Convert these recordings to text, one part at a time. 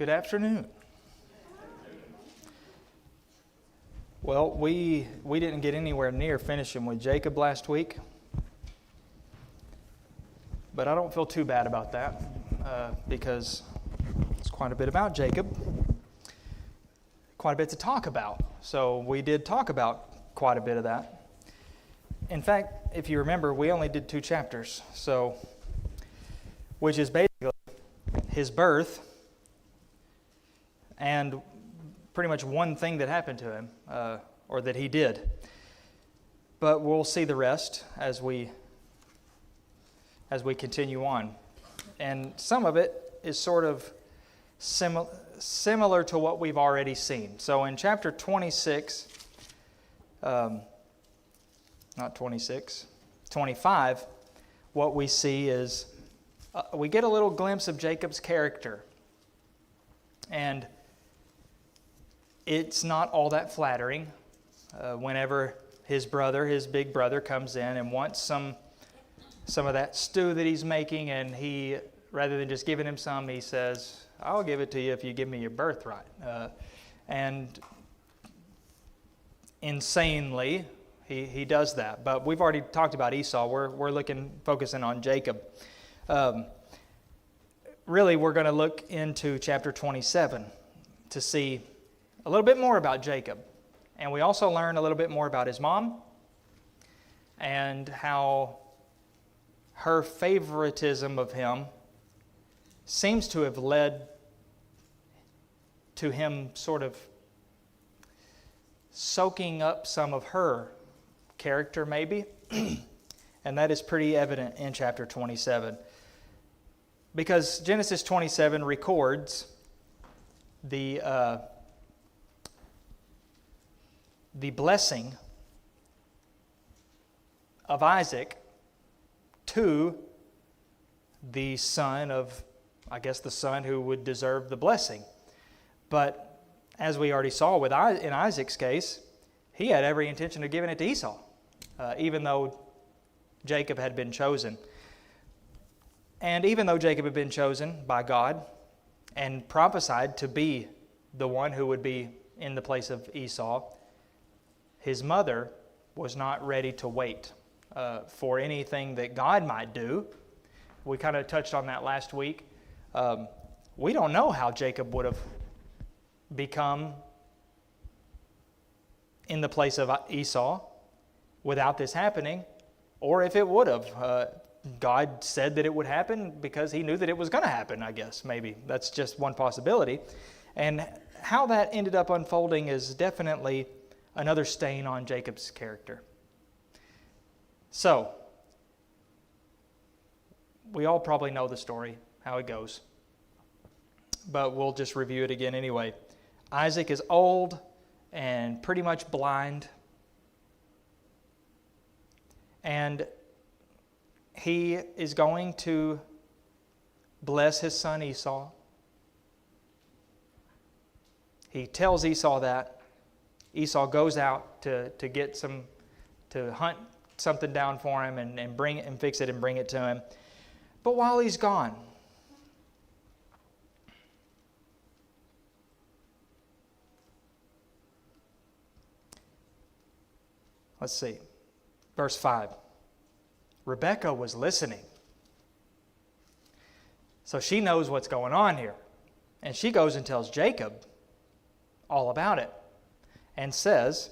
Good afternoon. Well, we didn't get anywhere near finishing with Jacob last week, but I don't feel too bad about that because it's quite a bit about Jacob, quite a bit to talk about. So we did talk about quite a bit of that. In fact, if you remember, we only did 2 chapters, which is basically his birth and pretty much one thing that happened to him, or that he did. But we'll see the rest as we continue on. And some of it is sort of similar to what we've already seen. So in chapter 26, not 26, 25, what we see is we get a little glimpse of Jacob's character. And it's not all that flattering whenever his big brother, comes in and wants some of that stew that he's making, and he, rather than just giving him some, he says, "I'll give it to you if you give me your birthright." And insanely, he does that. But we've already talked about Esau. We're focusing on Jacob. Really, we're going to look into chapter 27 to see a little bit more about Jacob. And we also learn a little bit more about his mom and how her favoritism of him seems to have led to him sort of soaking up some of her character, maybe. And that is pretty evident in chapter 27. Because Genesis 27 records the blessing of Isaac to the son of, I guess, the son who would deserve the blessing. But as we already saw in Isaac's case, he had every intention of giving it to Esau, even though Jacob had been chosen. And even though Jacob had been chosen by God and prophesied to be the one who would be in the place of Esau, his mother was not ready to wait for anything that God might do. We kind of touched on that last week. We don't know how Jacob would have become in the place of Esau without this happening, or if it would have. God said that it would happen because he knew that it was going to happen, I guess, maybe. That's just one possibility. And how that ended up unfolding is definitely another stain on Jacob's character. So, we all probably know the story, how it goes. But we'll just review it again anyway. Isaac is old and pretty much blind. And he is going to bless his son Esau. He tells Esau that. Esau goes out to hunt something down for him and bring it and fix it and bring it to him. But while he's gone, let's see, verse 5. Rebekah was listening. So she knows what's going on here. And she goes and tells Jacob all about it and says,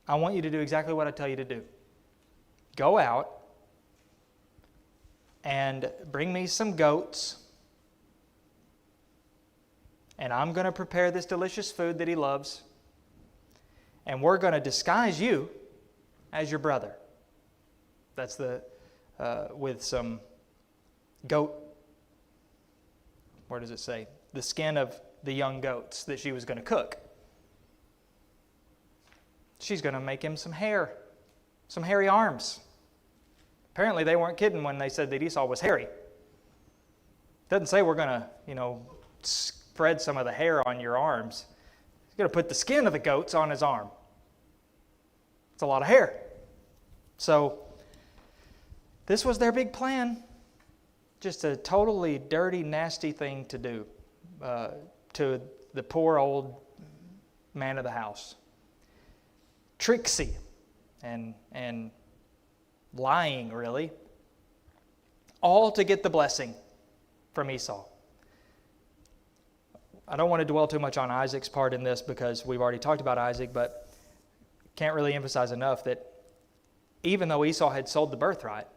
"I want you to do exactly what I tell you to do. Go out and bring me some goats, and I'm going to prepare this delicious food that he loves, and we're going to disguise you as your brother." That's with some goat, where does it say? The skin of the young goats that she was going to cook. She's going to make him some hair, some hairy arms. Apparently they weren't kidding when they said that Esau was hairy. It doesn't say we're going to, spread some of the hair on your arms. He's going to put the skin of the goats on his arm. It's a lot of hair. So this was their big plan. just a totally dirty, nasty thing to do to the poor old man of the house. Tricksy and lying, really, all to get the blessing from Esau. I don't want to dwell too much on Isaac's part in this because we've already talked about Isaac, but can't really emphasize enough that even though Esau had sold the birthright,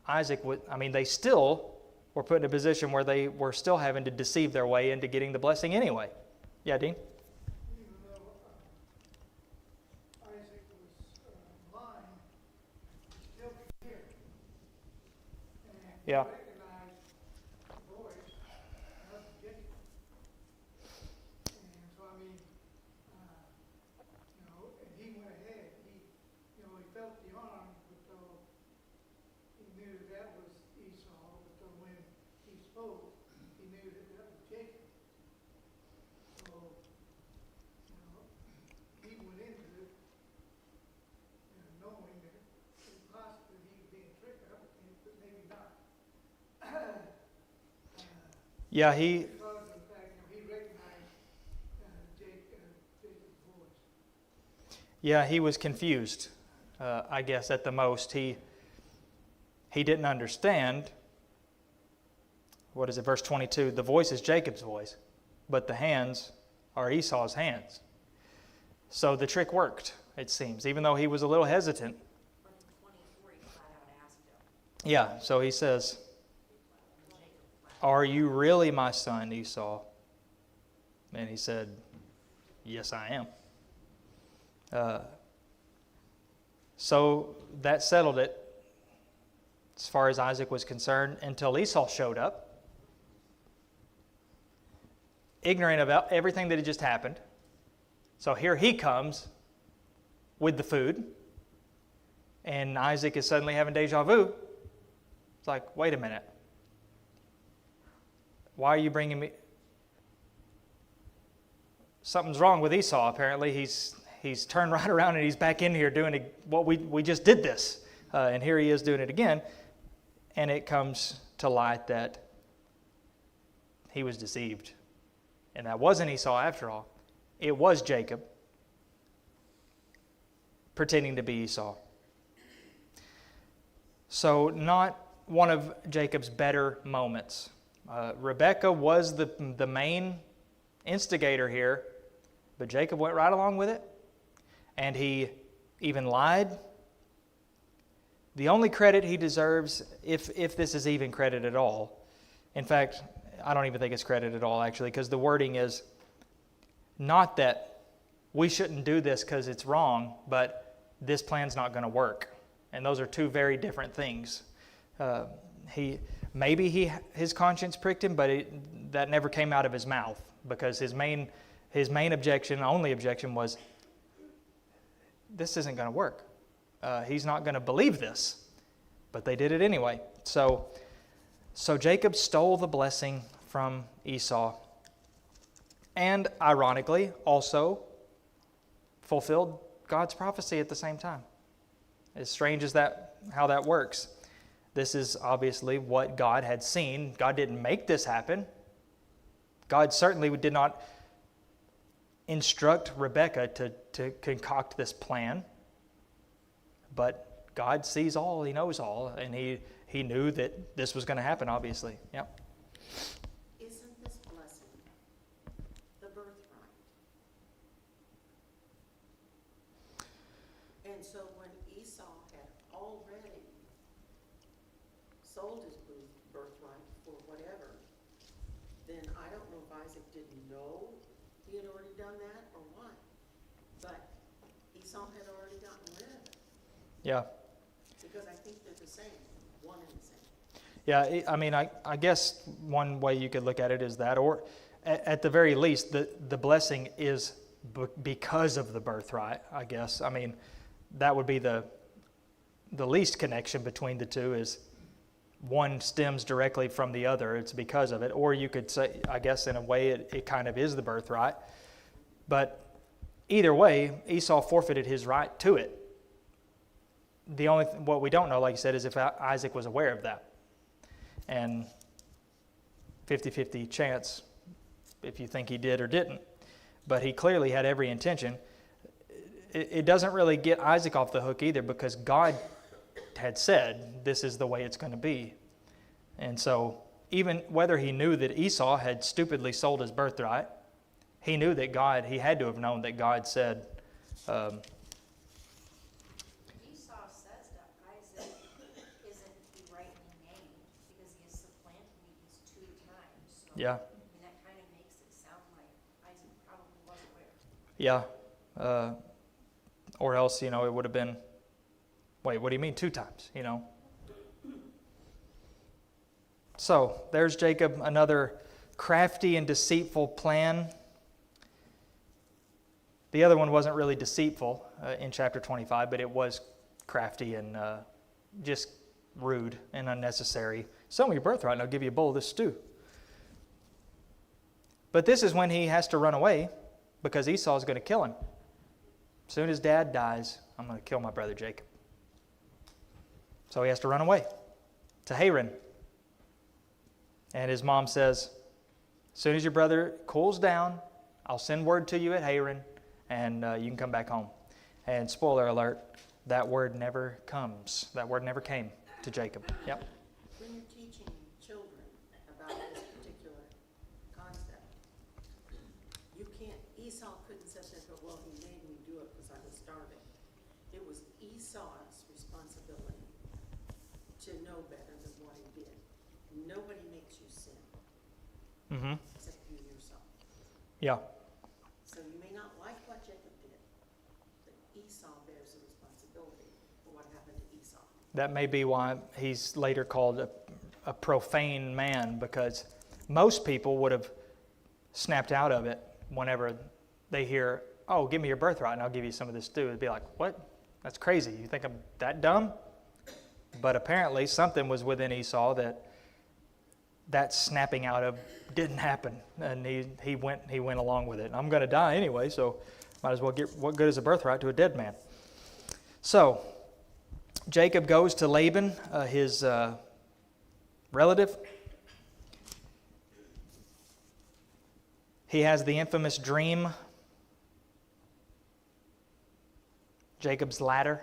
they still were put in a position where they were still having to deceive their way into getting the blessing anyway. Yeah, Dean? Even though Isaac was lying, he still could hear. And Yeah. recognized the voice of Jacob. And so, and he went ahead. He felt the arm, but though he knew that was Esau, but though when he spoke, he knew that was Jacob. So, he went into it knowing that it's possible he was being tricked up, but maybe not. Yeah, Because of the fact he recognized Jacob's voice. Yeah, he was confused, I guess, at the most. He didn't understand. What is it, verse 22? The voice is Jacob's voice, but the hands are Esau's hands. So the trick worked, it seems, even though he was a little hesitant. But in 24, he flat out asked him. Yeah, so he says, "Are you really my son, Esau?" And he said, "Yes, I am." So that settled it as far as Isaac was concerned until Esau showed up, ignorant about everything that had just happened. So here he comes with the food, and Isaac is suddenly having deja vu. It's like, wait a minute. Why are you bringing me? Something's wrong with Esau, apparently. He's turned right around and he's back in here doing what we just did this. And here he is doing it again. And it comes to light that he was deceived. And that wasn't Esau after all. It was Jacob pretending to be Esau. So not one of Jacob's better moments. Rebekah was the main instigator here, but Jacob went right along with it, and he even lied. The only credit he deserves, if this is even credit at all, in fact, I don't even think it's credit at all, actually, because the wording is not that we shouldn't do this because it's wrong, but this plan's not going to work. And those are two very different things. His conscience pricked him, but that never came out of his mouth, because his main objection, only objection, was this isn't going to work. He's not going to believe this, but they did it anyway. So Jacob stole the blessing from Esau, and ironically also fulfilled God's prophecy at the same time. As strange as how that works. This is obviously what God had seen. God didn't make this happen. God certainly did not instruct Rebekah to concoct this plan. But God sees all, He knows all, and He knew that this was going to happen, obviously. Yep. Isn't this blessing the birthright? And so when Esau had already sold his birthright for whatever, then I don't know if Isaac didn't know he had already done that or what. But Esau had already gotten rid of it. Yeah. Because I think they're the same, one and the same. Yeah, I guess one way you could look at it is that, or at the very least, the blessing is because of the birthright, I guess. I mean, that would be the least connection between the two, is one stems directly from the other. It's because of it. Or you could say, I guess in a way, it kind of is the birthright. But either way, Esau forfeited his right to it. What we don't know, like you said, is if Isaac was aware of that. And 50-50 chance if you think he did or didn't. But he clearly had every intention. It doesn't really get Isaac off the hook either, because God had said this is the way it's going to be. And so even whether he knew that Esau had stupidly sold his birthright, he knew that he had to have known that God said, Esau says that Isaac isn't the rightly named because he has supplanted me these 2 times. So, yeah, I mean, that kind of makes it sound like Isaac probably was aware. yeah. Or else, it would have been, wait, what do you mean 2 times, So, there's Jacob, another crafty and deceitful plan. The other one wasn't really deceitful in chapter 25, but it was crafty and just rude and unnecessary. Sell me your birthright and I'll give you a bowl of this stew. But this is when he has to run away because Esau is going to kill him. As soon as Dad dies, I'm going to kill my brother Jacob. So he has to run away to Haran. And his mom says, as soon as your brother cools down, I'll send word to you at Haran, and you can come back home. And spoiler alert, that word never comes. That word never came to Jacob. Yep. When you're teaching children about this particular concept, Esau couldn't sit there and go, well, he made me do it because I was starving. It was Esau's responsibility to know better than what he did. Nobody makes you sin, except you yourself. Yeah. So you may not like what Jacob did, but Esau bears the responsibility for what happened to Esau. That may be why he's later called a profane man, because most people would have snapped out of it whenever they hear, oh, give me your birthright and I'll give you some of this stew. It'd be like, what? That's crazy. You think I'm that dumb? But apparently something was within Esau that snapping out of didn't happen. And he went along with it. I'm going to die anyway, so might as well get what good is a birthright to a dead man. So Jacob goes to Laban, his relative. He has the infamous dream, Jacob's ladder.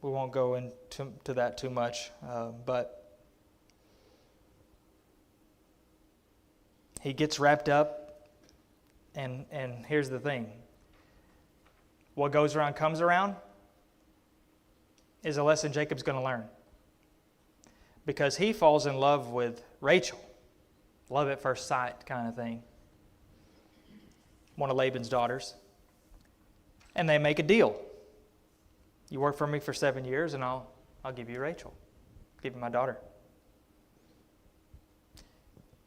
We won't go into that too much, but he gets wrapped up, and here's the thing. What goes around comes around is a lesson Jacob's going to learn. Because he falls in love with Rachel. Love at first sight kind of thing. One of Laban's daughters. And they make a deal. You work for me for 7 years and I'll give you Rachel. Give you my daughter.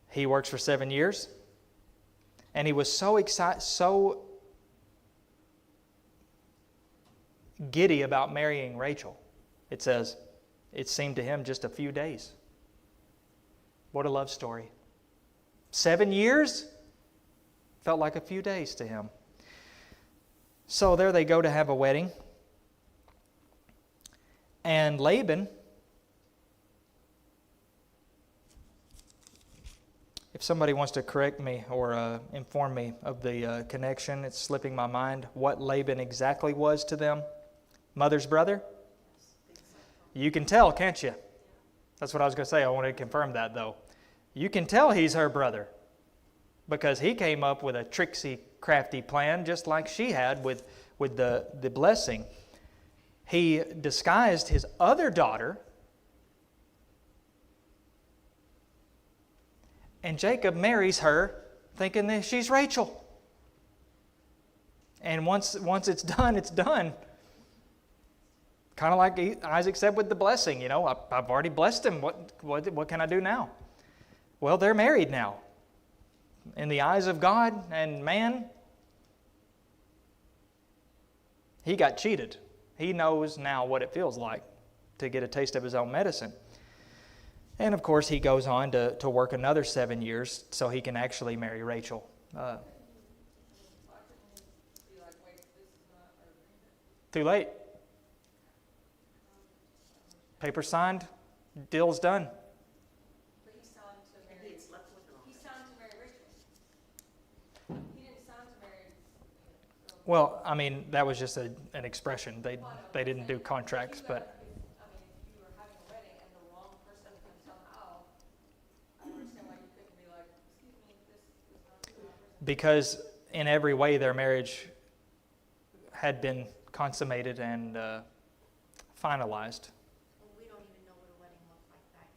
He works for 7 years. And he was so excited, so giddy about marrying Rachel. It says, it seemed to him just a few days. What a love story. 7 years? Felt like a few days to him. So there they go to have a wedding. And Laban, if somebody wants to correct me or inform me of the connection, it's slipping my mind, what Laban exactly was to them. Mother's brother? You can tell, can't you? That's what I was going to say. I wanted to confirm that, though. You can tell he's her brother because he came up with a tricksy, crafty plan just like she had with the blessing. He disguised his other daughter, and Jacob marries her thinking that she's Rachel. And once it's done, it's done. Kind of like Isaac said with the blessing, I've already blessed him. What can I do now? Well, they're married now. In the eyes of God and man, he got cheated. He knows now what it feels like to get a taste of his own medicine. And of course, he goes on to work another 7 years so he can actually marry Rachel. Too late. Paper signed, deal's done. Well, I mean, that was just an expression. They didn't do contracts, but If you were having a wedding and the wrong person can somehow, I don't understand why you couldn't be like, excuse me, this is not the wrong person. because in every way their marriage had been consummated and finalized. And we don't even know what a wedding looked like back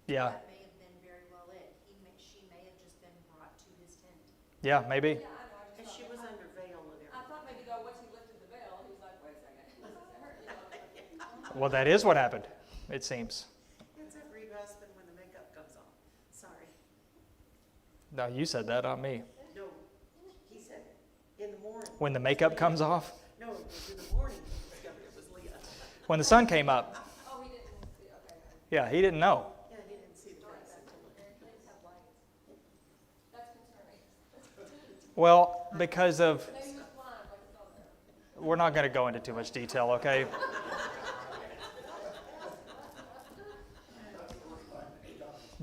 then. Yeah. That may have been very well it. She may have just been brought to his tent. Yeah, maybe. Yeah, I know, I And just she thought, was under veil and I everything. thought maybe though, once he lifted the veil, he was like, wait a second, this is her, you know. Well, that is what happened, it seems. It's every husband when the makeup comes on. Sorry. No, you said that, not me. No, he said in the morning. When the makeup comes off, No, it was in the morning he discovered it was Leah. when the sun came up. Oh, he didn't see, okay. Yeah, he didn't know. Yeah, he didn't see the face until it. They didn't have lights. That's concerning. Well, because of, Maybe he was blind, like his daughter. we're not going to go into too much detail, okay?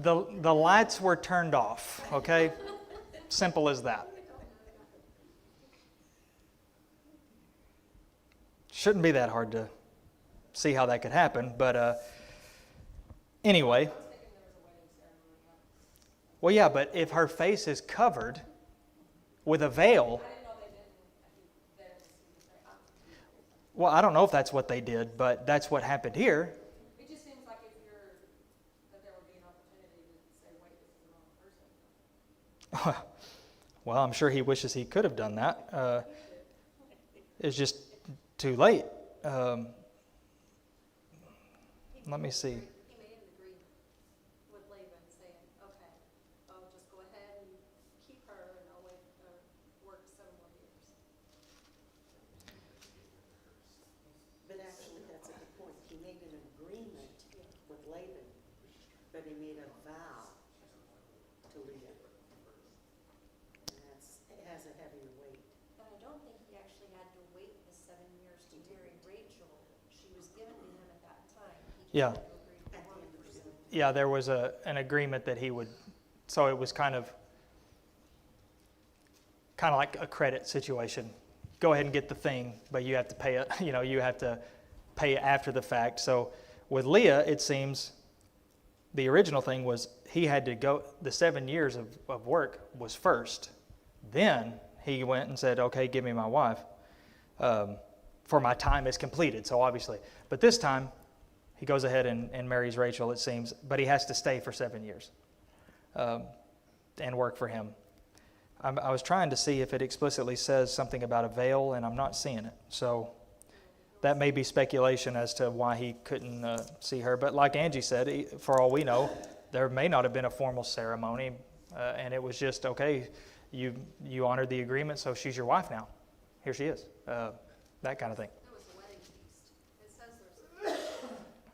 The lights were turned off, okay? Simple as that. Shouldn't be that hard to see how that could happen, but anyway. I was thinking there was a wedding ceremony. Well, yeah, but if her face is covered with a veil, I didn't know they didn't, I think there was a thing. well, I don't know if that's what they did, but that's what happened here. It just seems like that there would be an opportunity to say, wait, this is the wrong person. Well, I'm sure he wishes he could have done that. It's just too late. Let me see. He made an agreement with Laban saying, okay, I'll just go ahead and keep her and I'll wait, work 7 more years. But actually, that's a good point. He made an agreement with Laban, but he made a vow to Leah. And it has a heavier weight. But I don't think he actually had to wait the 7 years to marry Rachel. She was given to him at that time. He Yeah. just had to agree to At the one end of the person. day. Yeah, there was an agreement that he would, so it was kind of like a credit situation. Go ahead and get the thing, but you have to pay it, you have to pay it after the fact. So with Leah, it seems the original thing was he had to go, the 7 years of work was first. Then he went and said, okay, give me my wife, for my time is completed, so obviously. But this time, he goes ahead and marries Rachel, it seems, but he has to stay for 7 years and work for him. I was trying to see if it explicitly says something about a veil, and I'm not seeing it. So that may be speculation as to why he couldn't see her. But like Angie said, for all we know, there may not have been a formal ceremony, and it was just, okay, you honored the agreement, so she's your wife now. Here she is. That kind of thing. There was a wedding feast. It says there's a feast.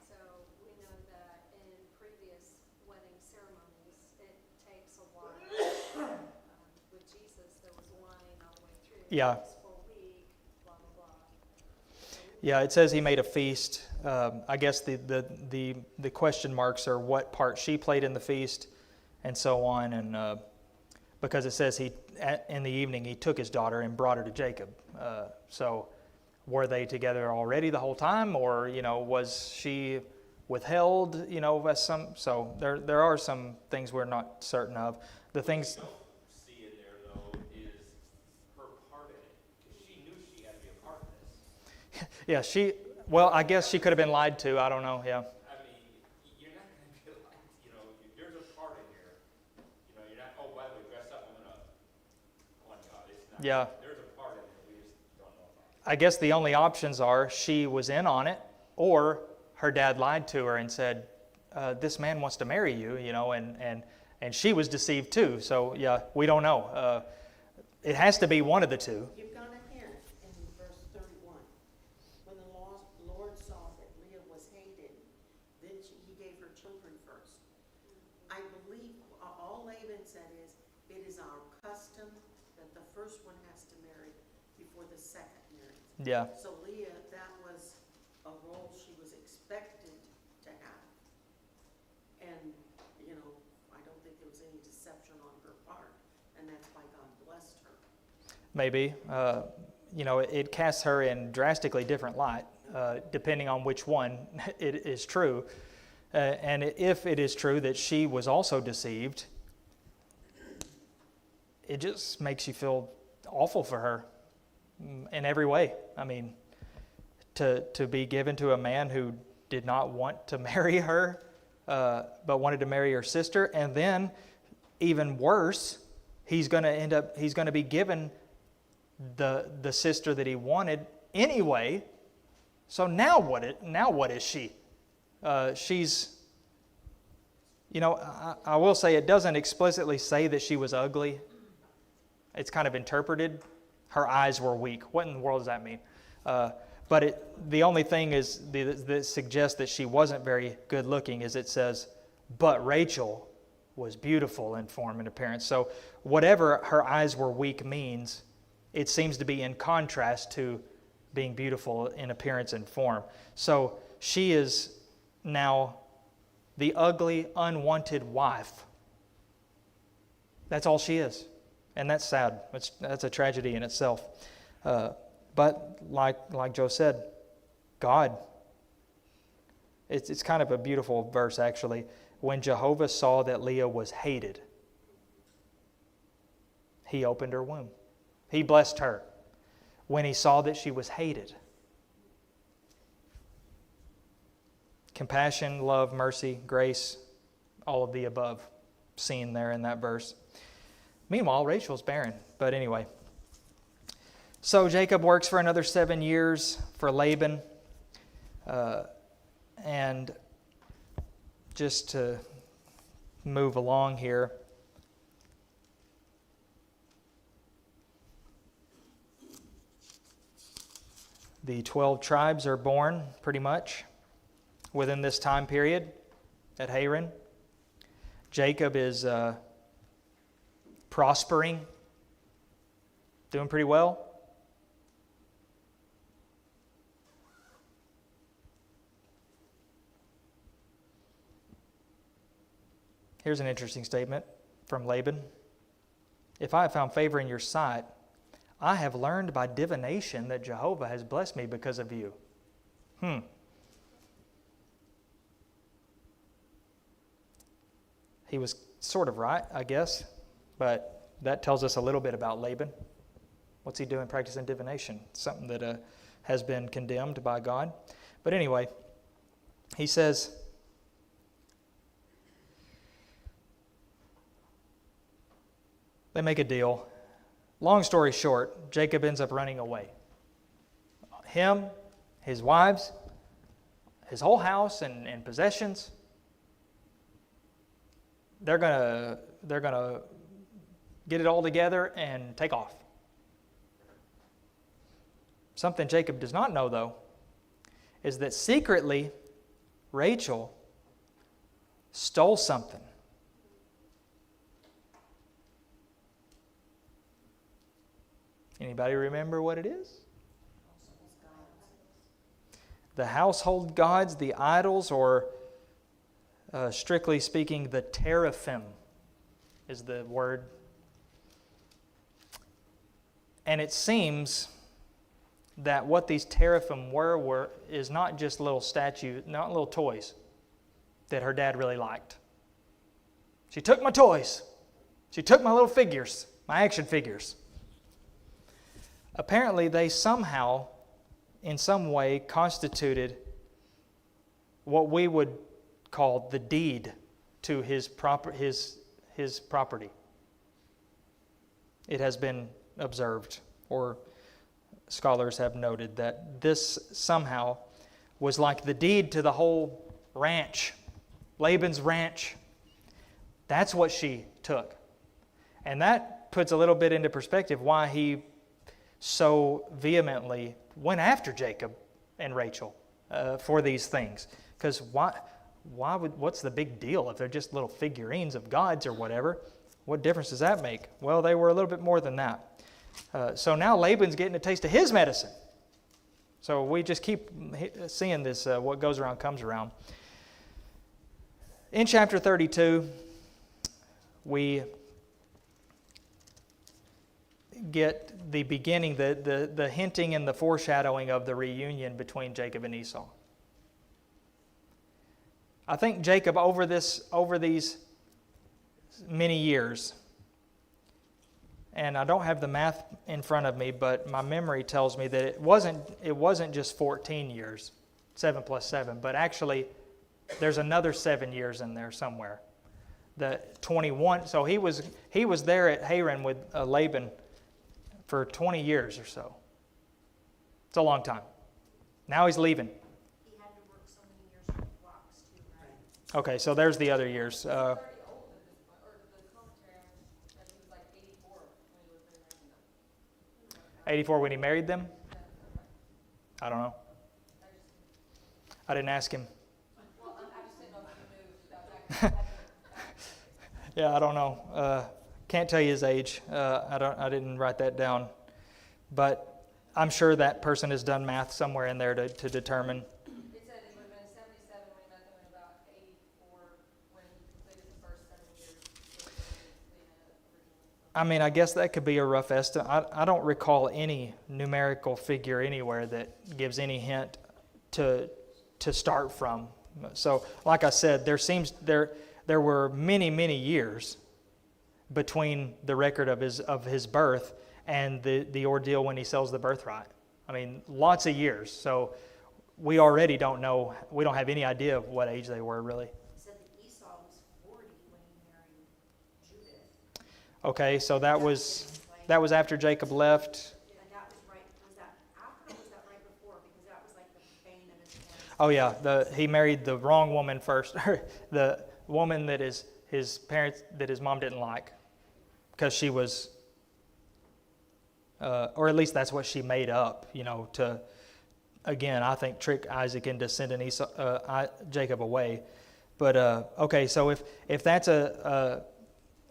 So we know that in previous wedding ceremonies, it takes a while. With Jesus, there was wine all the way through. Yeah. It was for a week, blah, blah, blah. Yeah, it says he made a feast. I guess the question marks are what part she played in the feast and so on. And because it says in the evening he took his daughter and brought her to Jacob. So were they together already the whole time, or was she withheld? As some. So there are some things we're not certain of. The things. See in there though is her part in it, because she knew she had to be a part of this. Yeah, well, I guess she could have been lied to. I don't know. Yeah. I mean, you're not going to be like, there's a part in here. You're not. Oh, by the way, dress up. I'm gonna. Oh my God, it's not. Yeah. There's a part in it we just don't know about. I guess the only options are she was in on it, or her dad lied to her and said, "This man wants to marry you," and she was deceived too. So yeah, we don't know. It has to be one of the two. You've got a hint in verse 31. When the Lord saw that Leah was hated, then he gave her children first. I believe all Laban said is, it is our custom that the first one has to marry before the second marries. Yeah. So Leah, that was a role she was expected to have. And, I don't think there was any deception on her part, and that's why God blessed her. Maybe. it casts her in drastically different light, depending on which one it is true. And if it is true that she was also deceived, it just makes you feel awful for her in every way. I mean, to be given to a man who did not want to marry her, but wanted to marry her sister, and then even worse, he's going to be given the sister that he wanted anyway. So now what is she? She's, I will say it doesn't explicitly say that she was ugly. It's kind of interpreted. Her eyes were weak. What in the world does that mean? But the only thing is that suggests that she wasn't very good looking is it says, but Rachel was beautiful in form and appearance. So whatever her eyes were weak means, it seems to be in contrast to being beautiful in appearance and form. So she is now the ugly, unwanted wife. That's all she is. And that's sad. That's a tragedy in itself. But like Joe said, God, it's kind of a beautiful verse actually. When Jehovah saw that Leah was hated, he opened her womb. He blessed her when he saw that she was hated. Compassion, love, mercy, grace, all of the above seen there in that verse. Meanwhile, Rachel's barren. But anyway. So Jacob works for another 7 years for Laban. And just to move along here. The 12 tribes are born pretty much within this time period at Haran. Jacob is prospering, doing pretty well. Here's an interesting statement from Laban. If I have found favor in your sight, I have learned by divination that Jehovah has blessed me because of you. He was sort of right, I guess, but that tells us a little bit about Laban. What's he doing practicing divination? Something that has been condemned by God. But anyway, he says, they make a deal. Long story short, Jacob ends up running away. Him, his wives, his whole house and possessions, they're gonna get it all together and take off. Something Jacob does not know, though, is that secretly Rachel stole something. Anybody remember what it is? The household gods, the idols, or strictly speaking, the teraphim is the word. And it seems that what these teraphim is not just little statues, not little toys that her dad really liked. She took my toys. She took my little figures, my action figures. Apparently, they somehow, in some way, constituted what we would call the deed to his property. It has been observed, or scholars have noted, that this somehow was like the deed to the whole ranch, Laban's ranch. That's what she took. And that puts a little bit into perspective why he so vehemently went after Jacob and Rachel for these things. Because what's the big deal if they're just little figurines of gods or whatever? What difference does that make? Well, they were a little bit more than that. So now Laban's getting a taste of his medicine. So we just keep seeing this, what goes around comes around. In chapter 32, get the beginning, the hinting and the foreshadowing of the reunion between Jacob and Esau. I think Jacob, over these many years, and I don't have the math in front of me, but my memory tells me that it wasn't just 14 years, 7 plus 7, but actually there's another 7 years in there somewhere. The 21. So he was there at Haran with Laban for 20 years or so. It's a long time. Now he's leaving. He had to work so many years with flocks too, right? Okay, so there's the other years. He's already old at this point, or the commentary that he was like 84 when he was marrying them. 84 when he married them? I don't know. I didn't ask him. Well, I just didn't know if you knew that was actually Yeah, I don't know. Can't tell you his age. I didn't write that down. But I'm sure that person has done math somewhere in there to determine. It said it would have been 77 when he met them and about 84 when he completed the first 7 years. I mean, I guess that could be a rough estimate. I don't recall any numerical figure anywhere that gives any hint to start from. So, like I said, there were many years between the record of his birth and the ordeal when he sells the birthright. I mean, lots of years. So we already don't know. We don't have any idea of what age they were really. It said that Esau was 40 when he married Judith. Okay, so that was after Jacob left. And that was right, was that after or was that right before? Because that was like the bane of his parents. Oh yeah, he married the wrong woman first. The woman that his parents, that his mom didn't like, because she was, or at least that's what she made up, to, again, I think trick Isaac into sending Jacob away. But okay, so if that's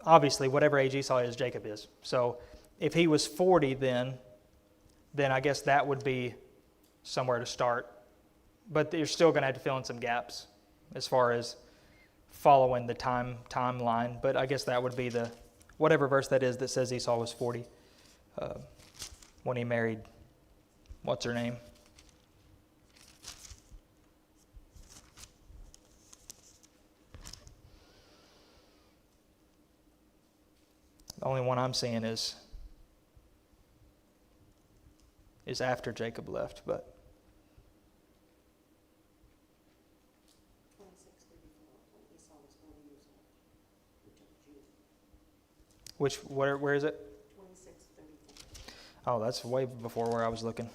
obviously whatever age Esau is, Jacob is. So if he was 40 then I guess that would be somewhere to start. But you're still going to have to fill in some gaps as far as following the timeline. But I guess that would be whatever verse that is that says Esau was 40 when he married, what's her name? The only one I'm seeing is after Jacob left, but 26:34, when Esau was 40 years old. He took Judah. where is it? 26:34. Oh, that's way before where I was looking.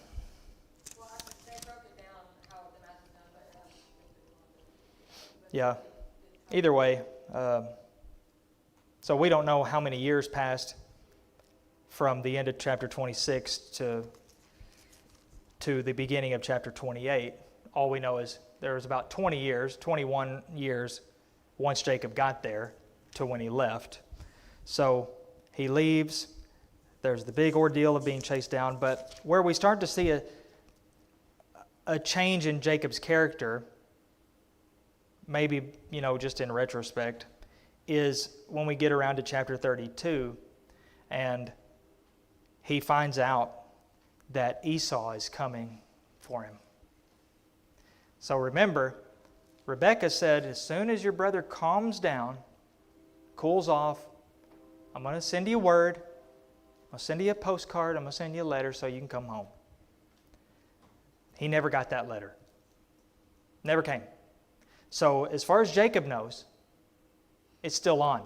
Well, they broke it down how the math is done, but Yeah. Either way, so we don't know how many years passed from the end of chapter 26 to the beginning of chapter 28. All we know is there was about 21 years once Jacob got there to when he left. So he leaves. There's the big ordeal of being chased down. But where we start to see a change in Jacob's character, maybe, just in retrospect, is when we get around to chapter 32 and he finds out that Esau is coming for him. So remember, Rebekah said, as soon as your brother calms down, cools off, I'm going to send you a word, I'm going to send you a postcard, I'm going to send you a letter so you can come home. He never got that letter. Never came. So as far as Jacob knows, it's still on.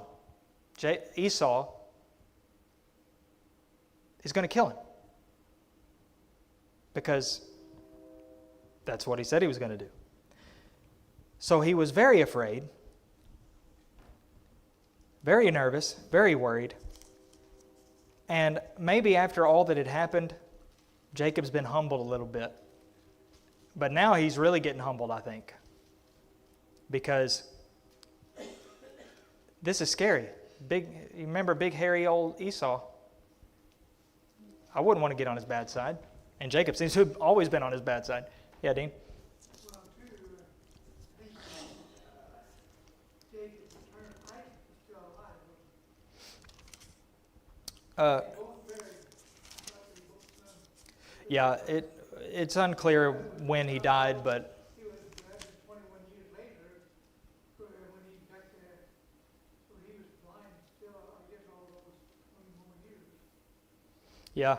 Esau is going to kill him. Because that's what he said he was going to do. So he was very afraid, very nervous, very worried. And maybe after all that had happened, Jacob's been humbled a little bit. But now he's really getting humbled, I think. Because this is scary. You remember big, hairy old Esau? I wouldn't want to get on his bad side. And Jacob seems to have always been on his bad side. Yeah, Dean? Well, too, I think Jacob returned, Isaac was still alive. Uh, They both buried Yeah, it's unclear when he died, but He was drafted 21 years later, when he got there, so he was blind still, I guess, all those 20 more years. yeah,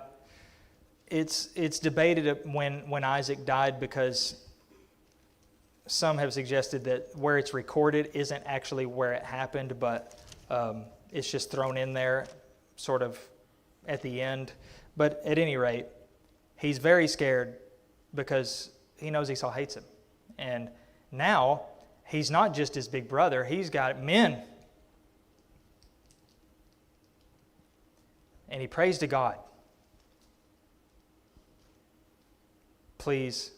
it's debated when Isaac died, because some have suggested that where it's recorded isn't actually where it happened, but it's just thrown in there sort of at the end. But at any rate, he's very scared because he knows Esau hates him. And now he's not just his big brother, he's got men. And he prays to God. Please,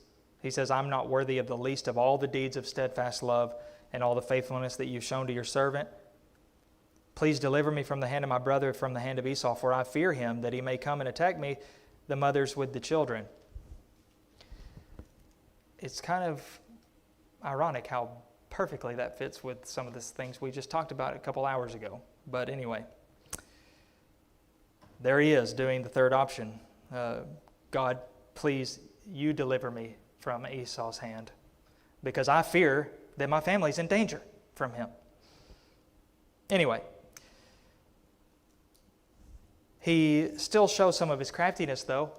he says, I'm not worthy of the least of all the deeds of steadfast love and all the faithfulness that you've shown to your servant. Please deliver me from the hand of my brother, from the hand of Esau, for I fear him, that he may come and attack me, the mothers with the children. It's kind of ironic how perfectly that fits with some of the things we just talked about a couple hours ago. But anyway, there he is doing the third option. God, please, you deliver me from Esau's hand, because I fear that my family's in danger from him. Anyway, he still shows some of his craftiness, though.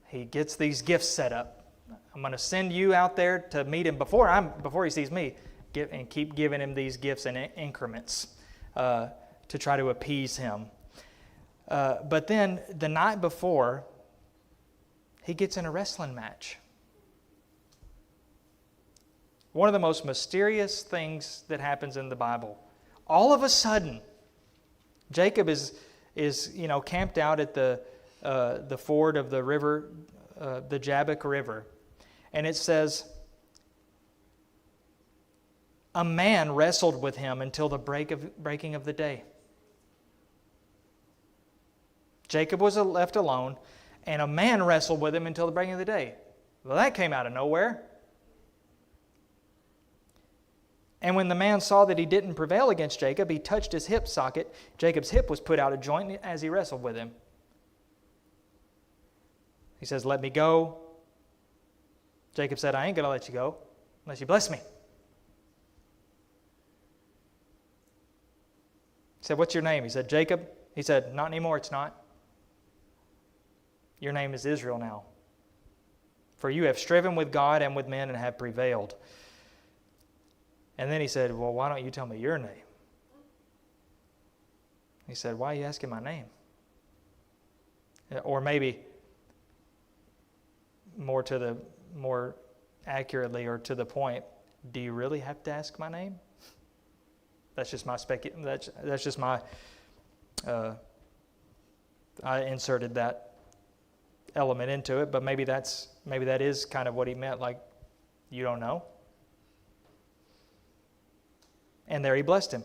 He gets these gifts set up. I'm going to send you out there to meet him before he sees me, and keep giving him these gifts in increments to try to appease him. But then the night before, he gets in a wrestling match. One of the most mysterious things that happens in the Bible. All of a sudden, Jacob is camped out at the ford of the river, the Jabbok River, and it says, a man wrestled with him until the breaking of the day. Jacob was left alone, and a man wrestled with him until the breaking of the day. Well, that came out of nowhere. And when the man saw that he didn't prevail against Jacob, he touched his hip socket. Jacob's hip was put out of joint as he wrestled with him. He says, let me go. Jacob said, I ain't going to let you go unless you bless me. He said, what's your name? He said, Jacob. He said, not anymore, it's not. Your name is Israel now. For you have striven with God and with men and have prevailed. And then he said, well, why don't you tell me your name? He said, why are you asking my name? Or maybe more accurately or to the point, do you really have to ask my name? That's just my that's just my I inserted that element into it, but maybe that is kind of what he meant, like, you don't know? And there he blessed him.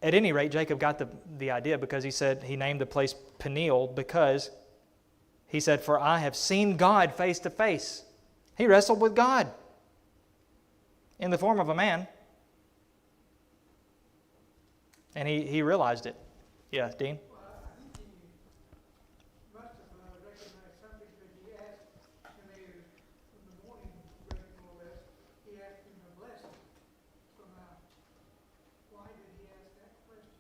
At any rate, Jacob got the idea, because he said he named the place Peniel, because he said, for I have seen God face to face. He wrestled with God in the form of a man. And he realized it. Yeah, Dean? Well, I think he must have recognized something, because he asked, when they, in the morning, break more or less, he asked him to bless him. So now, why did he ask that question?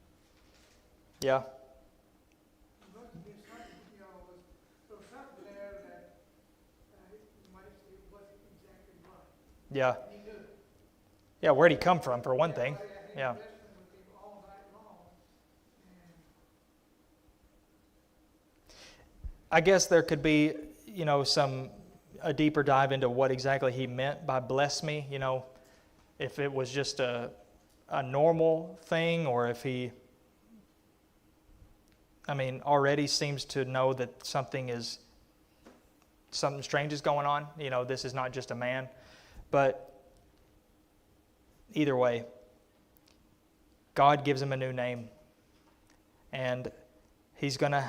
Yeah. There must have been something, there was something there that you might say wasn't exactly right. Yeah. And he knew it. Yeah, where'd he come from, for one thing? Yeah. Wrestling with him all night long, and I guess there could be, a deeper dive into what exactly he meant by bless me, if it was just a normal thing, or if he, already seems to know that something strange is going on. This is not just a man. But either way, God gives him a new name. And he's going to,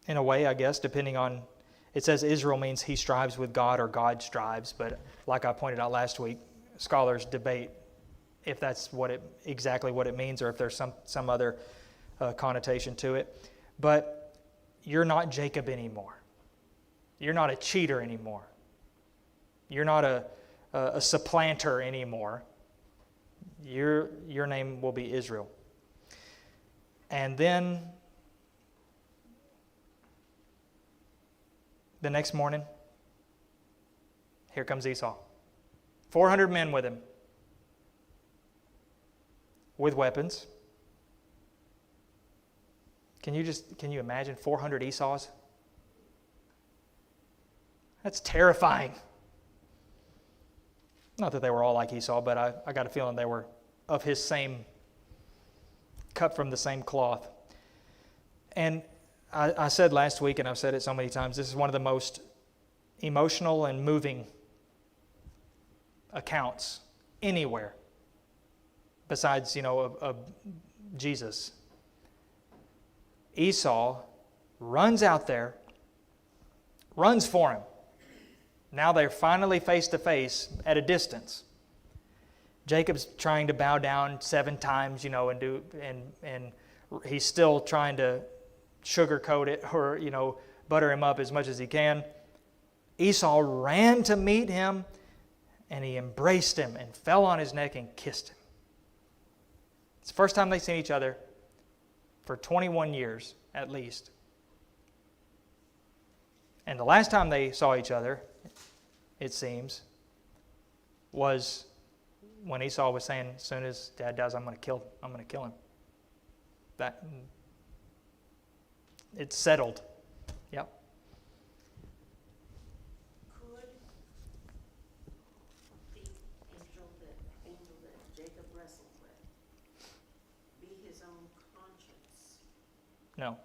in a way, I guess, depending on, it says Israel means he strives with God or God strives. But like I pointed out last week, scholars debate if that's exactly what it means, or if there's some other connotation to it. But, you're not Jacob anymore. You're not a cheater anymore. You're not a supplanter anymore. Your name will be Israel. And then the next morning, here comes Esau. 400 men with him, with weapons. Can you imagine 400 Esau's? That's terrifying. Not that they were all like Esau, but I got a feeling they were of his same, cut from the same cloth. And I said last week, and I've said it so many times, this is one of the most emotional and moving accounts anywhere besides, of Jesus. Esau runs out there, runs for him. Now they're finally face to face at a distance. Jacob's trying to bow down 7 times, and he's still trying to sugarcoat it or, butter him up as much as he can. Esau ran to meet him, and he embraced him and fell on his neck and kissed him. It's the first time they've seen each other for 21 years at least. And the last time they saw each other, it seems, was when Esau was saying, as soon as Dad dies, I'm going to kill him. That it's settled. Yep. Could the angel that Jacob wrestled with be his own conscience? No.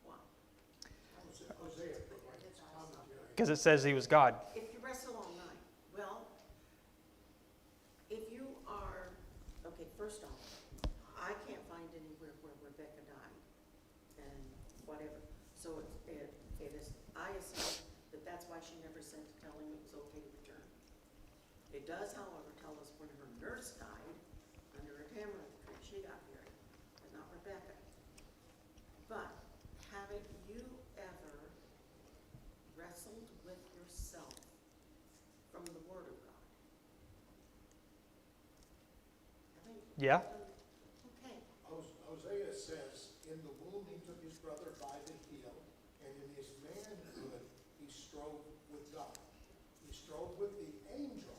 Why? Hosea. Because it says he was God. If you wrestle all night, well, if you are, okay, first off, I can't find anywhere where Rebecca died and whatever. So it is, I assume that that's why she never sent to tell him it was okay to return. It does, however, tell us when her nurse died under a tamarind tree, she got married, but not Rebecca. But haven't you ever wrestled with yourself from the Word of God? Haven't you? Yeah. Okay. Hosea says, in the womb he took his brother by the heel, and in his manhood he strove with God. He strove with the angel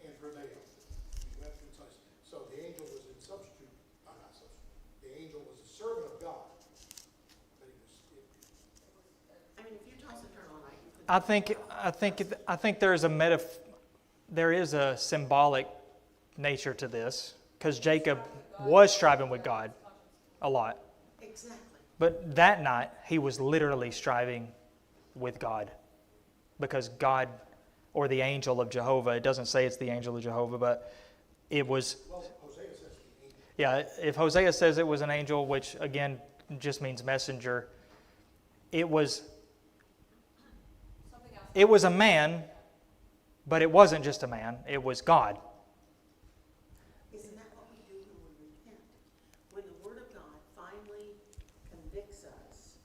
and prevailed. He went from such. So the angel was in substitute, not substitute. The angel was a servant of God. But he was. I mean, if you toss and turn all night, you could. I think there is a symbolic nature to this, because Jacob was striving with God a lot. Exactly. But that night, he was literally striving with God, because God, or the angel of Jehovah, it doesn't say it's the angel of Jehovah, but it was. Well, Hosea says the angel. Yeah, if Hosea says it was an angel, which again just means messenger, it was a man, but it wasn't just a man, it was God. Isn't that what we do when we repent? When the Word of God finally convicts us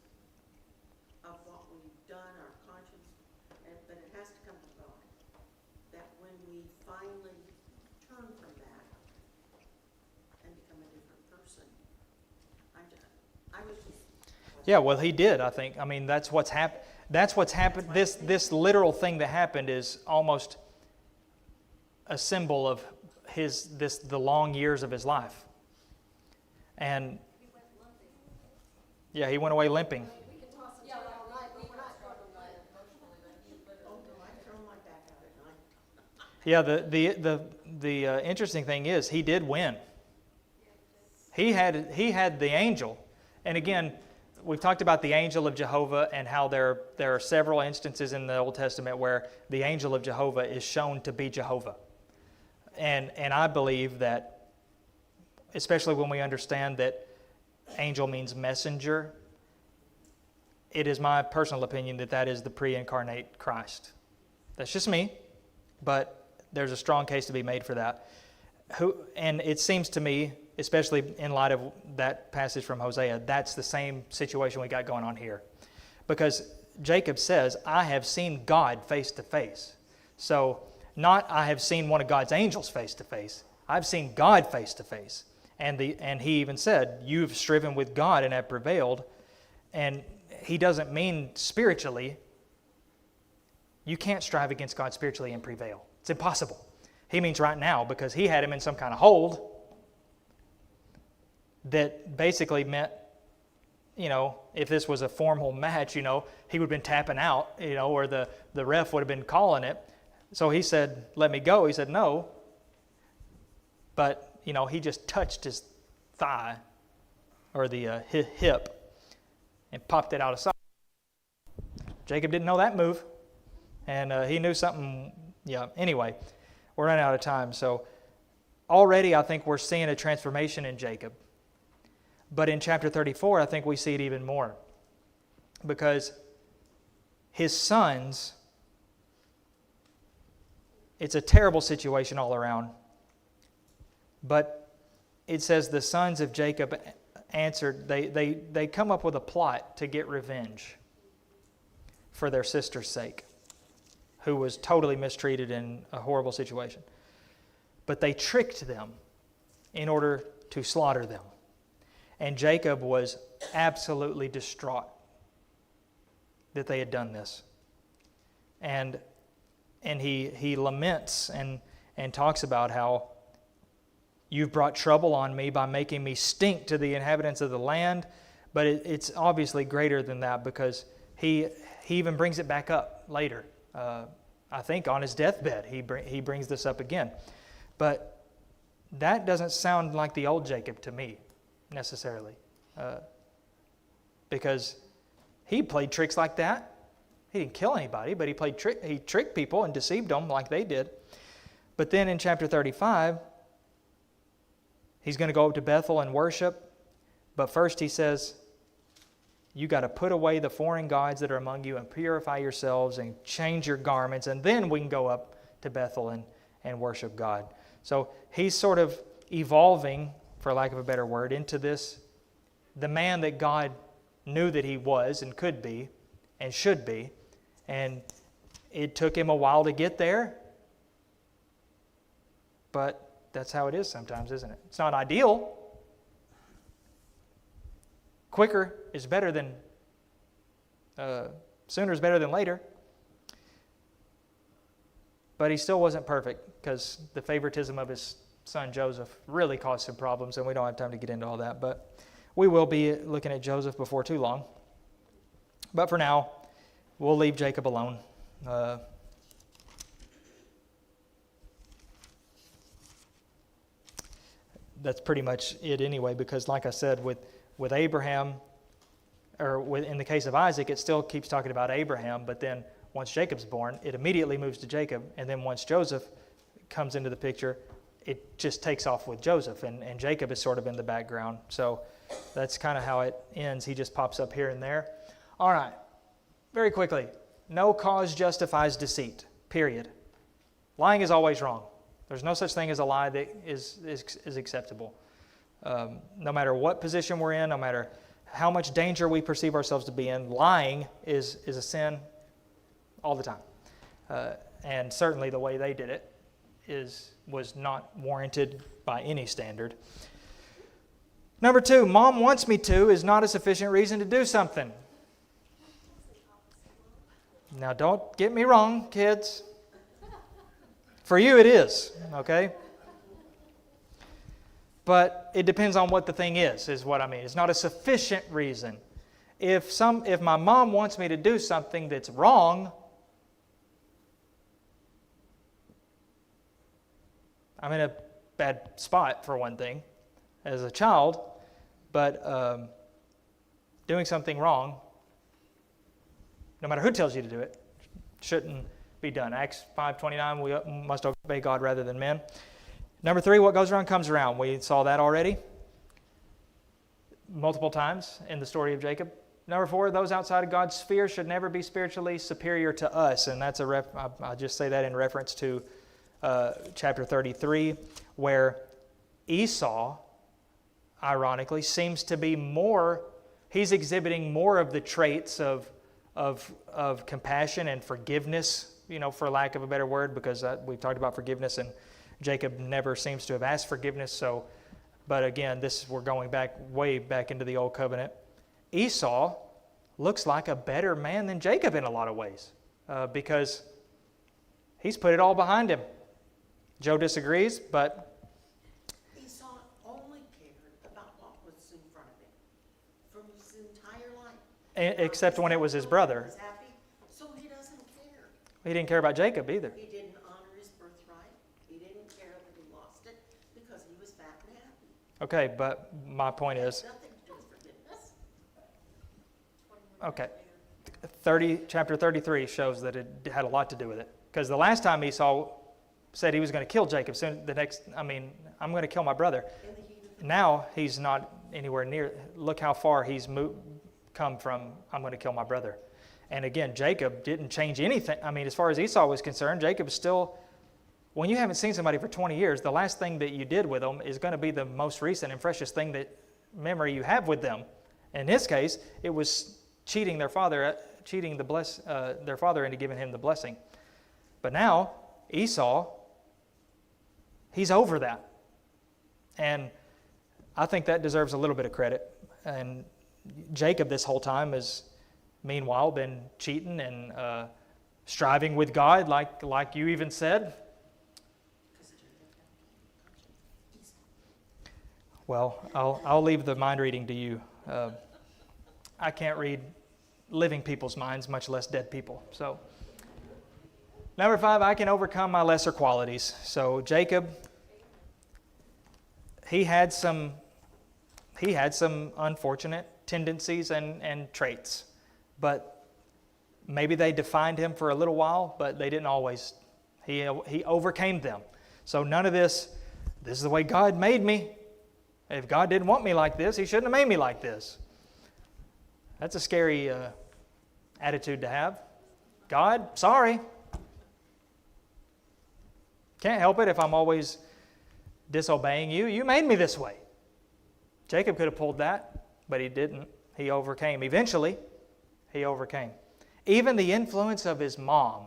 of what we've done, our conscience, but it has to come from God. That when we finally turn from that and become a different person, I was just. Yeah, well, he did, I think. I mean, that's what's happened. That's what's happened. This literal thing that happened is almost a symbol of the long years of his life. And He went lumping. yeah, he went away limping. We can toss and turn all night, but we're not talking about it emotionally. Oh, no, I throw my back out at night. Yeah, the interesting thing is he did win. He had the angel, and again, we've talked about the angel of Jehovah and how there are several instances in the Old Testament where the angel of Jehovah is shown to be Jehovah. And I believe that, especially when we understand that angel means messenger, it is my personal opinion that is the pre-incarnate Christ. That's just me, but there's a strong case to be made for that. And it seems to me, especially in light of that passage from Hosea, that's the same situation we got going on here. Because Jacob says, I have seen God face to face. So, not I have seen one of God's angels face to face. I've seen God face to face. And he even said, you've striven with God and have prevailed. And he doesn't mean spiritually. You can't strive against God spiritually and prevail. It's impossible. He means right now, because he had him in some kind of hold that basically meant, if this was a formal match, he would have been tapping out, or the ref would have been calling it. So he said, let me go. He said, no. But, he just touched his thigh or the hip and popped it out of sight. Jacob didn't know that move. And he knew something. Yeah, anyway, we're running out of time. So already I think we're seeing a transformation in Jacob. But in chapter 34, I think we see it even more. Because his sons, it's a terrible situation all around. But it says the sons of Jacob answered, they come up with a plot to get revenge for their sister's sake, who was totally mistreated in a horrible situation. But they tricked them in order to slaughter them. And Jacob was absolutely distraught that they had done this. And he laments and talks about how you've brought trouble on me by making me stink to the inhabitants of the land. But it's obviously greater than that, because he even brings it back up later. I think on his deathbed he brings this up again. But that doesn't sound like the old Jacob to me, necessarily. Because he played tricks like that. He didn't kill anybody, but he tricked people and deceived them like they did. But then in chapter 35, he's going to go up to Bethel and worship. But first he says, you got to put away the foreign gods that are among you and purify yourselves and change your garments, and then we can go up to Bethel and worship God. So he's sort of evolving, for lack of a better word, into the man that God knew that he was and could be and should be. And it took him a while to get there, but that's how it is sometimes, isn't it? It's not ideal. Quicker is better than, sooner is better than later. But he still wasn't perfect, because the favoritism of his son Joseph really caused some problems, and we don't have time to get into all that. But we will be looking at Joseph before too long. But for now, we'll leave Jacob alone. That's pretty much it anyway, because like I said, with Abraham, or in the case of Isaac, it still keeps talking about Abraham, but then once Jacob's born, it immediately moves to Jacob, and then once Joseph comes into the picture, it just takes off with Joseph, and Jacob is sort of in the background. So that's kind of how it ends. He just pops up here and there. All right, very quickly. No cause justifies deceit, period. Lying is always wrong. There's no such thing as a lie that is acceptable. No matter what position we're in, no matter how much danger we perceive ourselves to be in, lying is a sin all the time. And certainly the way they did it was not warranted by any standard. Number 2, mom wants me to is not a sufficient reason to do something. Now don't get me wrong, kids. For you it is, okay? But it depends on what the thing is what I mean. It's not a sufficient reason. If my mom wants me to do something that's wrong, I'm in a bad spot, for one thing, as a child. But doing something wrong, no matter who tells you to do it, shouldn't be done. Acts 5:29, we must obey God rather than men. Number 3, what goes around comes around. We saw that already multiple times in the story of Jacob. Number 4, those outside of God's sphere should never be spiritually superior to us. And that's I just say that in reference to chapter 33, where Esau ironically, seems to be more, he's exhibiting more of the traits of compassion and forgiveness, for lack of a better word, because we've talked about forgiveness, and Jacob never seems to have asked forgiveness. So, but again, we're going way back into the old covenant. Esau looks like a better man than Jacob in a lot of ways, because he's put it all behind him. Joe disagrees, but Esau only cared about what was in front of him from his entire life. except when it was his brother. He's happy, so he doesn't care. He didn't care about Jacob either. He didn't honor his birthright. He didn't care that he lost it because he was fat and happy. Okay, but my point It is, had nothing to do with forgiveness. okay, chapter 33 shows that it had a lot to do with it. Because the last time Esau said he was going to kill Jacob, I'm going to kill my brother. In the heat of the Now he's not anywhere near. Look how far he's come from, I'm going to kill my brother. And again, Jacob didn't change anything. As far as Esau was concerned, Jacob is still, when you haven't seen somebody for 20 years, the last thing that you did with them is going to be the most recent and freshest thing that memory you have with them. In his case, it was cheating their father into giving him the blessing. But now, Esau, he's over that. And I think that deserves a little bit of credit. And Jacob this whole time has, meanwhile, been cheating and striving with God, like you even said. because of Jacob. Well, I'll leave the mind reading to you. I can't read living people's minds, much less dead people. So, number 5, I can overcome my lesser qualities. So Jacob, he had some unfortunate tendencies and traits, but maybe they defined him for a little while, but they didn't always. He overcame them. So none of this is the way God made me. If God didn't want me like this, He shouldn't have made me like this. That's a scary attitude to have. God, sorry. Can't help it if I'm always disobeying you. You made me this way. Jacob could have pulled that, but he didn't. He overcame. Eventually, he overcame. Even the influence of his mom,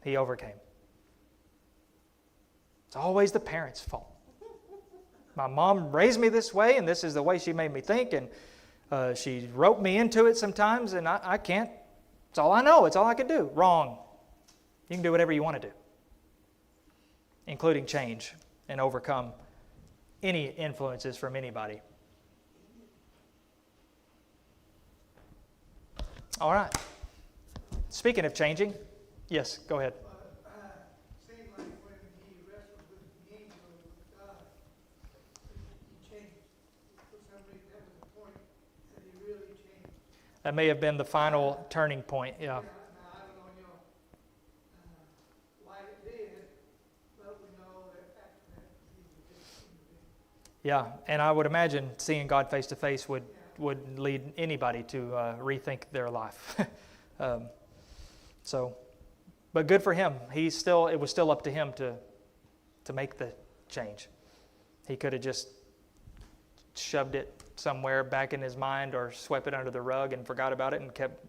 he overcame. It's always the parents' fault. My mom raised me this way, and this is the way she made me think, and she roped me into it sometimes, and I can't. It's all I know. It's all I can do. Wrong. You can do whatever you want to do, including change and overcome any influences from anybody. All right. Speaking of changing, yes, go ahead. Seemed like when he wrestled with the angel of God, he changed. For some reason, that was the point that he really changed. That may have been the final turning point. Yeah. Now, I don't know, why it did, but we know that after that, he was a different individual. Yeah, and I would imagine seeing God face to face would lead anybody to rethink their life. But good for him. It was still up to him to make the change. He could have just shoved it somewhere back in his mind or swept it under the rug and forgot about it and kept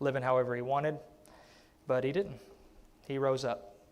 living however he wanted. But he didn't. He rose up.